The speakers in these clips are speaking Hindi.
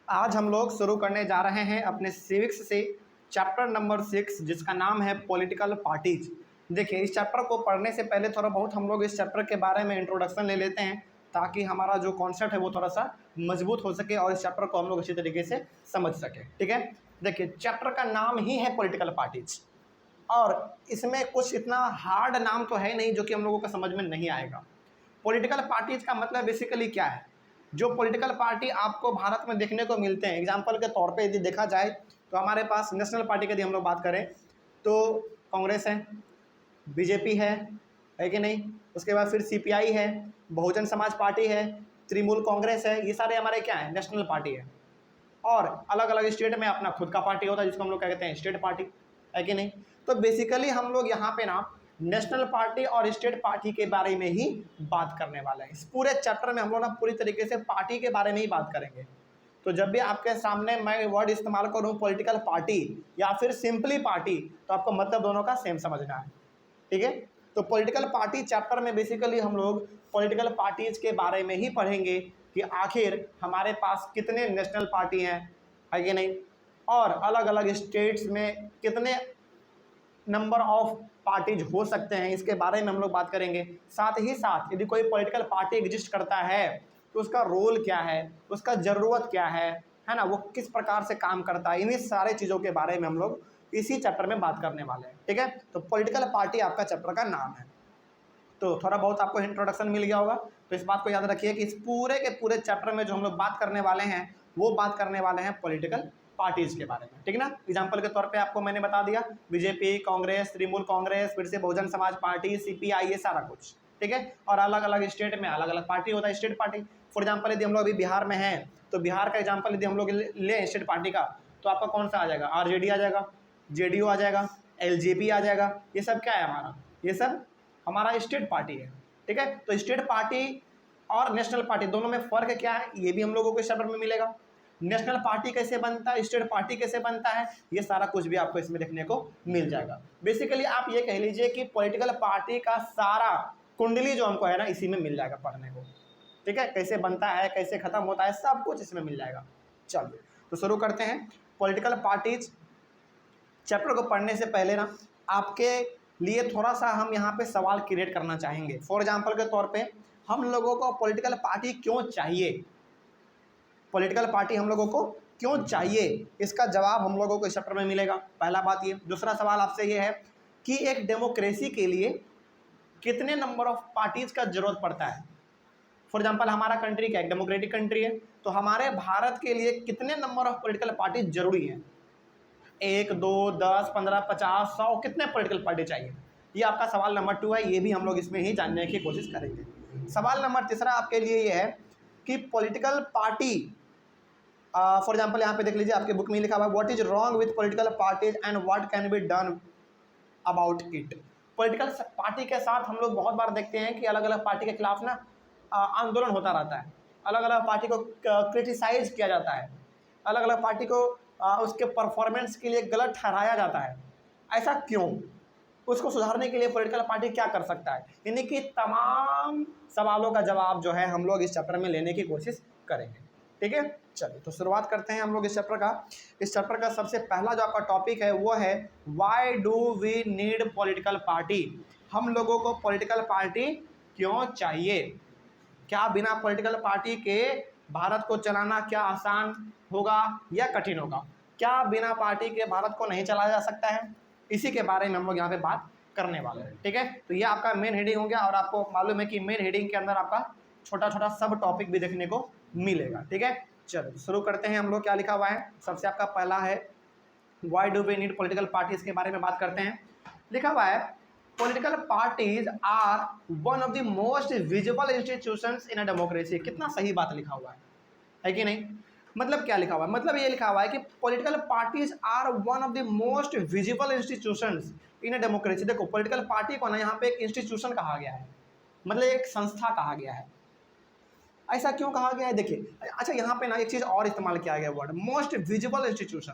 आज हम लोग शुरू करने जा रहे हैं अपने सिविक्स से चैप्टर नंबर 6 जिसका नाम है पॉलिटिकल पार्टीज। देखिए, इस चैप्टर को पढ़ने से पहले थोड़ा बहुत हम लोग इस चैप्टर के बारे में इंट्रोडक्शन ले लेते हैं ताकि हमारा जो कॉन्सेप्ट है वो थोड़ा सा मजबूत हो सके और इस चैप्टर को हम लोग अच्छी तरीके से समझ सके। ठीक है, देखिए चैप्टर का नाम ही है पॉलिटिकल पार्टीज और इसमें कुछ इतना हार्ड नाम तो है नहीं जो कि हम लोगों को समझ में नहीं आएगा। पॉलिटिकल पार्टीज का मतलब बेसिकली क्या है? जो पॉलिटिकल पार्टी आपको भारत में देखने को मिलते हैं, एग्जांपल के तौर पे यदि देखा जाए तो हमारे पास नेशनल पार्टी की यदि हम लोग बात करें तो कांग्रेस है, बीजेपी है कि नहीं, उसके बाद फिर सीपीआई है, बहुजन समाज पार्टी है, तृणमूल कांग्रेस है, ये सारे हमारे क्या है? नेशनल पार्टी है। और अलग अलग स्टेट में अपना खुद का पार्टी होता है जिसको हम लोग कहते हैं स्टेट पार्टी, है कि नहीं। तो बेसिकली हम लोग यहाँ पे ना नेशनल पार्टी और स्टेट पार्टी के बारे में ही बात करने वाले हैं। इस पूरे चैप्टर में हम लोग ना पूरी तरीके से पार्टी के बारे में ही बात करेंगे। तो जब भी आपके सामने मैं वर्ड इस्तेमाल करूँ पॉलिटिकल पार्टी या फिर सिंपली पार्टी, तो आपको मतलब दोनों का सेम समझना है। ठीक है, तो पॉलिटिकल पार्टी चैप्टर में बेसिकली हम लोग पॉलिटिकल पार्टीज के बारे में ही पढ़ेंगे कि आखिर हमारे पास कितने नेशनल पार्टी हैं, है कि नहीं, और अलग अलग स्टेट्स में कितने नंबर ऑफ पार्टीज हो सकते हैं, इसके बारे में हम लोग बात करेंगे। साथ ही साथ यदि कोई पॉलिटिकल पार्टी एग्जिस्ट करता है तो उसका रोल क्या है, उसका ज़रूरत क्या है ना, वो किस प्रकार से काम करता है, इन्हीं सारे चीज़ों के बारे में हम लोग इसी चैप्टर में बात करने वाले हैं। ठीक है, तो पॉलिटिकल पार्टी आपका चैप्टर का नाम है। तो थोड़ा बहुत आपको इंट्रोडक्शन मिल गया होगा, तो इस बात को याद रखिए कि इस पूरे के पूरे चैप्टर में जो हम लोग बात करने वाले हैं वो बात करने वाले हैं पॉलिटिकल पार्टीज के बारे में। ठीक ना, एग्जांपल के तौर पे आपको मैंने बता दिया बीजेपी, कांग्रेस, तृणमूल कांग्रेस, फिर से बहुजन समाज पार्टी, सीपीआई, ये सारा कुछ। ठीक है, और अलग अलग स्टेट में अलग अलग पार्टी होता है, स्टेट पार्टी। फॉर एग्जाम्पल यदि हम लोग अभी बिहार में हैं तो बिहार का एग्जाम्पल यदि हम लोग ले स्टेट पार्टी का, तो आपका कौन सा आ जाएगा? आरजेडी आ जाएगा, जेडीयू आ जाएगा, एलजेपी आ जाएगा। ये सब क्या है हमारा? ये सब हमारा स्टेट पार्टी है। ठीक है, तो स्टेट पार्टी और नेशनल पार्टी दोनों में फ़र्क क्या है ये भी हम लोगों को इस चैप्टर में मिलेगा। नेशनल पार्टी कैसे बनता है, स्टेट पार्टी कैसे बनता है, ये सारा कुछ भी आपको इसमें देखने को मिल जाएगा। बेसिकली आप ये कह लीजिए कि पॉलिटिकल पार्टी का सारा कुंडली जो हमको है ना इसी में मिल जाएगा पढ़ने को। ठीक है, कैसे बनता है, कैसे ख़त्म होता है, सब कुछ इसमें मिल जाएगा। चलिए तो शुरू करते हैं। पॉलिटिकल पार्टीज चैप्टर को पढ़ने से पहले ना आपके लिए थोड़ा सा हम यहाँ पे सवाल क्रिएट करना चाहेंगे। फॉर एग्जांपल के तौर पे हम लोगों को पॉलिटिकल पार्टी क्यों चाहिए, पॉलिटिकल पार्टी हम लोगों को क्यों चाहिए, इसका जवाब हम लोगों को इस चैप्टर में मिलेगा। पहला बात ये। दूसरा सवाल आपसे ये है कि एक डेमोक्रेसी के लिए कितने नंबर ऑफ पार्टीज का जरूरत पड़ता है। फॉर एग्जांपल हमारा कंट्री क्या है? डेमोक्रेटिक कंट्री है, तो हमारे भारत के लिए कितने नंबर ऑफ पॉलिटिकल पार्टी जरूरी है? 1, 2, 10, 15, 50, 100, कितने पॉलिटिकल पार्टी चाहिए? ये आपका सवाल नंबर 2 है। ये भी हम लोग इसमें ही जानने की कोशिश करेंगे। सवाल नंबर 3 आपके लिए ये है कि पॉलिटिकल पार्टी, फॉर एग्जांपल यहाँ पे देख लीजिए आपके बुक में लिखा हुआ है what is wrong with political parties and what can be done about it. Political party के साथ हम लोग बहुत बार देखते हैं कि अलग अलग पार्टी के खिलाफ ना आंदोलन होता रहता है, अलग अलग पार्टी को क्रिटिसाइज किया जाता है, अलग अलग पार्टी को उसके परफॉर्मेंस के लिए गलत ठहराया जाता है। ऐसा क्यों? उसको सुधारने के लिए पॉलिटिकल पार्टी क्या कर सकता है? यानी कि तमाम सवालों का जवाब जो है हम लोग इस चैप्टर में लेने की कोशिश करेंगे। ठीक है, चलिए तो शुरुआत करते हैं हम लोग इस चैप्टर का। इस चैप्टर का सबसे पहला जो आपका टॉपिक है वो है why do we need political party. हम लोगों को पॉलिटिकल पार्टी क्यों चाहिए? क्या बिना पॉलिटिकल पार्टी के भारत को चलाना क्या आसान होगा या कठिन होगा? क्या बिना पार्टी के भारत को नहीं चलाया जा सकता है? इसी के बारे में हम लोग यहाँ पे बात करने वाले हैं। ठीक है, तो ये आपका मेन हेडिंग हो गया और आपको मालूम है कि मेन हेडिंग के अंदर आपका छोटा छोटा सब टॉपिक भी देखने को मिलेगा। ठीक है, चलो शुरू करते हैं हम लोग। क्या लिखा हुआ है? सबसे आपका पहला है why do we need political parties के बारे में बात करते हैं। लिखा हुआ है political parties are one of the most visible institutions in a democracy. कितना सही बात लिखा हुआ है कि नहीं? मतलब क्या लिखा हुआ है? मतलब ये लिखा हुआ है कि political parties are one of the most visible institutions in a democracy. देखो पॉलिटिकल पार्टी को ना यहाँ पे एक इंस्टीट्यूशन कहा गया है, मतलब एक संस्था कहा गया है। ऐसा क्यों कहा गया है? देखिए, अच्छा यहाँ पे ना एक चीज़ और इस्तेमाल किया गया word most visible institution.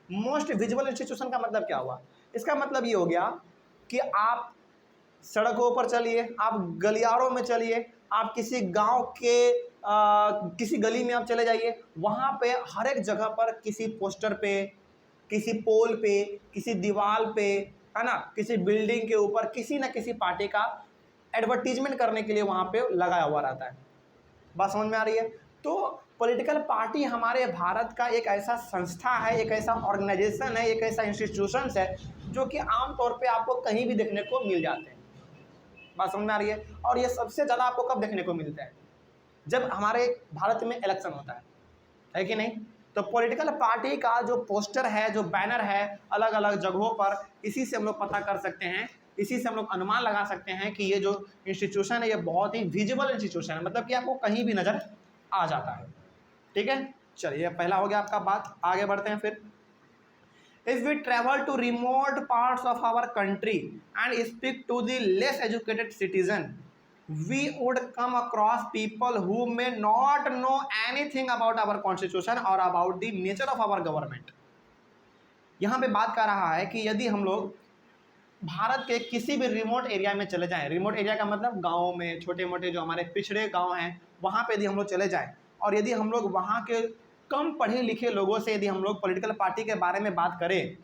Most visible institution का मतलब क्या हुआ? इसका मतलब ये हो गया कि आप सड़कों पर चलिए, आप गलियारों में चलिए, आप किसी गांव के किसी गली में आप चले जाइए, वहाँ पे हर एक जगह पर किसी पोस्टर पे, किसी पोल पे, किसी दीवार पे, है ना, किसी बिल्डिंग के ऊपर किसी न किसी पार्टी का एडवर्टीजमेंट करने के लिए वहाँ पे लगाया हुआ रहता है। बात समझ में आ रही है? तो पॉलिटिकल पार्टी हमारे भारत का एक ऐसा संस्था है, एक ऐसा ऑर्गेनाइजेशन है, एक ऐसा इंस्टीट्यूशंस है जो कि आमतौर पे आपको कहीं भी देखने को मिल जाते हैं। बात समझ में आ रही है? और ये सबसे ज़्यादा आपको कब देखने को मिलता है? जब हमारे भारत में इलेक्शन होता है कि नहीं? तो पॉलिटिकल पार्टी का जो पोस्टर है, जो बैनर है, अलग अलग जगहों पर, इसी से हम लोग पता कर सकते हैं, इसी से हम लोग अनुमान लगा सकते हैं कि ये जो इंस्टीट्यूशन है ये बहुत ही विजिबल इंस्टीट्यूशन है, मतलब कि आपको कहीं भी नज़र आ जाता है। ठीक है, चलिए पहला हो गया आपका बात। आगे बढ़ते हैं फिर। If we travel to remote parts of our country and speak to the less educated citizen, we would come across people who may not know anything about our constitution or about the nature of our government. यहाँ पे बात कर रहा है कि यदि हम लोग भारत के किसी भी रिमोट एरिया में चले जाएं, रिमोट एरिया का मतलब गाँव में, छोटे मोटे जो हमारे पिछड़े गाँव हैं, वहाँ पे यदि हम लोग चले जाएं और यदि हम लोग वहाँ के कम पढ़े लिखे लोगों से यदि हम लोग पॉलिटिकल पार्टी के बारे में बात करें,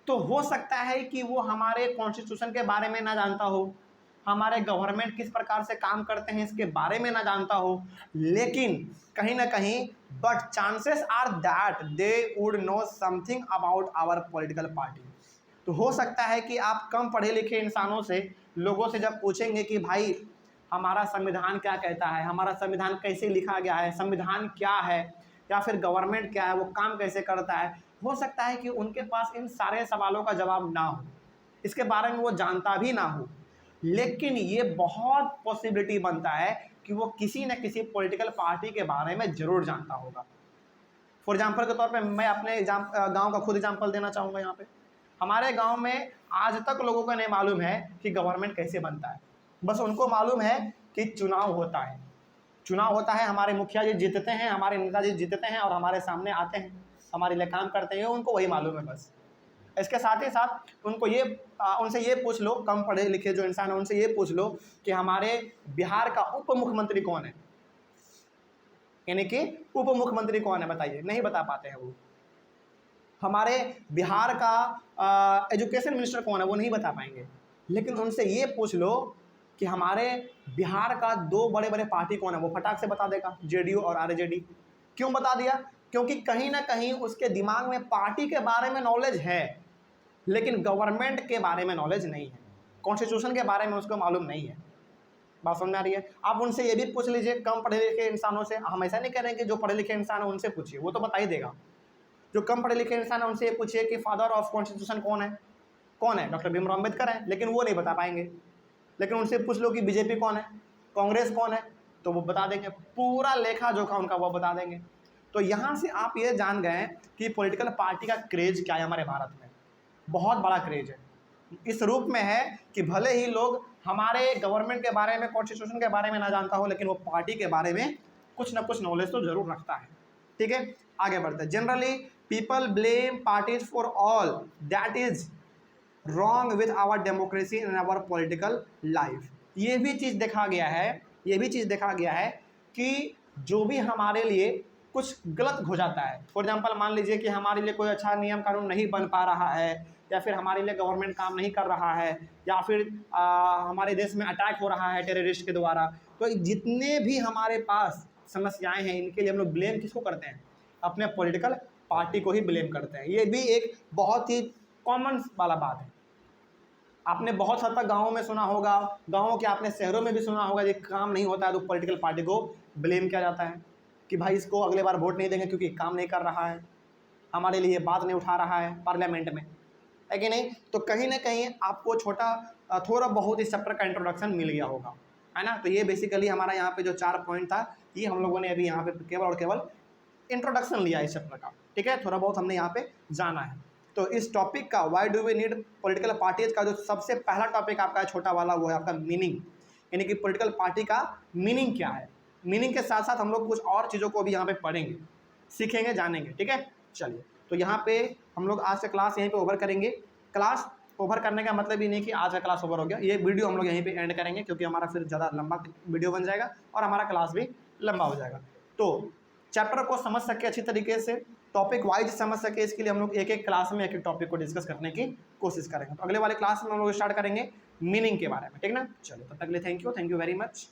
तो हो सकता है कि वो हमारे कॉन्स्टिट्यूशन के बारे में ना जानता हो, हमारे गवर्नमेंट किस प्रकार से काम करते हैं इसके बारे में ना जानता हो, लेकिन कहीं ना कहीं but chances are that they would know something about our political party. तो हो सकता है कि आप कम पढ़े लिखे इंसानों से, लोगों से जब पूछेंगे कि भाई हमारा संविधान क्या कहता है, हमारा संविधान कैसे लिखा गया है, संविधान क्या है, या फिर गवर्नमेंट क्या है, वो काम कैसे करता है, हो सकता है कि उनके पास इन सारे सवालों का जवाब ना हो, इसके बारे में वो जानता भी ना हो, लेकिन ये बहुत पॉसिबिलिटी बनता है कि वो किसी न किसी पॉलिटिकल पार्टी के बारे में ज़रूर जानता होगा। फॉर एग्जाम्पल के तौर पे मैं अपने गांव का खुद एग्जाम्पल देना चाहूँगा। यहाँ पे हमारे गांव में आज तक लोगों को नहीं मालूम है कि गवर्नमेंट कैसे बनता है, बस उनको मालूम है कि चुनाव होता है, चुनाव होता है, हमारे मुखिया जी जीतते हैं, हमारे नेताजी जीतते हैं और हमारे सामने आते हैं, हमारे लिए काम करते हैं, उनको वही मालूम है बस। इसके साथ ही साथ उनको ये उनसे ये पूछ लो, कम पढ़े लिखे जो इंसान है उनसे ये पूछ लो कि हमारे बिहार का उप मुख्यमंत्री कौन है, यानी कि उप मुख्यमंत्री कौन है, बताइए, नहीं बता पाते हैं वो। हमारे बिहार का एजुकेशन मिनिस्टर कौन है, वो नहीं बता पाएंगे। लेकिन उनसे ये पूछ लो कि हमारे बिहार का दो बड़े बड़े पार्टी कौन है, वो फटाक से बता देगा, जेडीयू और आरजेडी। क्यों बता दिया? क्योंकि कहीं ना कहीं उसके दिमाग में पार्टी के बारे में नॉलेज है, लेकिन गवर्नमेंट के बारे में नॉलेज नहीं है, कॉन्स्टिट्यूशन के बारे में उसको मालूम नहीं है। बात समझ में आ रही है? आप उनसे ये भी पूछ लीजिए, कम पढ़े लिखे इंसानों से, हम ऐसा नहीं कह रहे हैं कि जो पढ़े लिखे इंसान है उनसे पूछिए, वो तो बता ही देगा। जो कम पढ़े लिखे इंसान है उनसे ये पूछिए कि फादर ऑफ कॉन्स्टिट्यूशन कौन है, कौन है? डॉक्टर भीमराव अम्बेडकर है, लेकिन वो नहीं बता पाएंगे। लेकिन उनसे पूछ लो कि बीजेपी कौन है, कांग्रेस कौन है, तो वो बता देंगे, पूरा लेखा जोखा उनका वो बता देंगे। तो यहाँ से आप ये जान गए कि पॉलिटिकल पार्टी का क्रेज क्या है हमारे भारत में, बहुत बड़ा क्रेज है। इस रूप में है कि भले ही लोग हमारे गवर्नमेंट के बारे में, कॉन्स्टिट्यूशन के बारे में ना जानता हो, लेकिन वो पार्टी के बारे में कुछ ना कुछ नॉलेज तो जरूर रखता है। ठीक है, आगे बढ़ते हैं। Generally people blame parties for all that is wrong with our democracy and our political life. ये भी चीज़ देखा गया है, ये भी चीज़ देखा गया है कि जो भी हमारे लिए कुछ गलत हो जाता है, फॉर एग्जांपल मान लीजिए कि हमारे लिए कोई अच्छा नियम कानून नहीं बन पा रहा है, या फिर हमारे लिए गवर्नमेंट काम नहीं कर रहा है, या फिर हमारे देश में अटैक हो रहा है टेररिस्ट के द्वारा, तो जितने भी हमारे पास समस्याएं हैं इनके लिए हम लोग ब्लेम किसको करते हैं? अपने पॉलिटिकल पार्टी को ही ब्लेम करते हैं। ये भी एक बहुत ही कॉमन वाला बात है। आपने बहुत हद तक गाँवों में सुना होगा, गाँवों के आपने शहरों में भी सुना होगा, ये काम नहीं होता है तो पॉलिटिकल पार्टी को ब्लेम किया जाता है कि भाई इसको अगले बार वोट नहीं देंगे क्योंकि काम नहीं कर रहा है, हमारे लिए बात नहीं उठा रहा है पार्लियामेंट में, है कि नहीं? तो कहीं ना कहीं आपको थोड़ा बहुत इस चैप्टर का इंट्रोडक्शन मिल गया होगा, है ना? तो ये बेसिकली हमारा यहाँ पे जो 4 पॉइंट था, ये हम लोगों ने अभी यहाँ पे केवल और केवल इंट्रोडक्शन लिया इस चैप्टर का। ठीक है, थोड़ा बहुत हमने यहाँ पे जाना है। तो इस टॉपिक का why do we need political parties का जो सबसे पहला टॉपिक आपका है छोटा वाला, वो है आपका मीनिंग, यानी कि पॉलिटिकल पार्टी का मीनिंग क्या है। मीनिंग के साथ साथ हम लोग कुछ और चीज़ों को भी यहाँ पे पढ़ेंगे, सीखेंगे, जानेंगे। ठीक है, चलिए, तो यहाँ पे हम लोग आज से क्लास यहीं पे ओवर करेंगे। क्लास ओवर करने का मतलब ये नहीं कि आज का क्लास ओवर हो गया, ये वीडियो हम लोग यहीं पे एंड करेंगे क्योंकि हमारा फिर ज़्यादा लंबा वीडियो बन जाएगा और हमारा क्लास भी लंबा हो जाएगा। तो चैप्टर को समझ सके अच्छी तरीके से, टॉपिक वाइज समझ सके, इसके लिए हम लोग एक एक क्लास में एक एक टॉपिक को डिस्कस करने की कोशिश करेंगे। तो अगले वाले क्लास में हम लोग स्टार्ट करेंगे मीनिंग के बारे में, ठीक ना। चलो तब तक के लिए थैंक यू वेरी मच।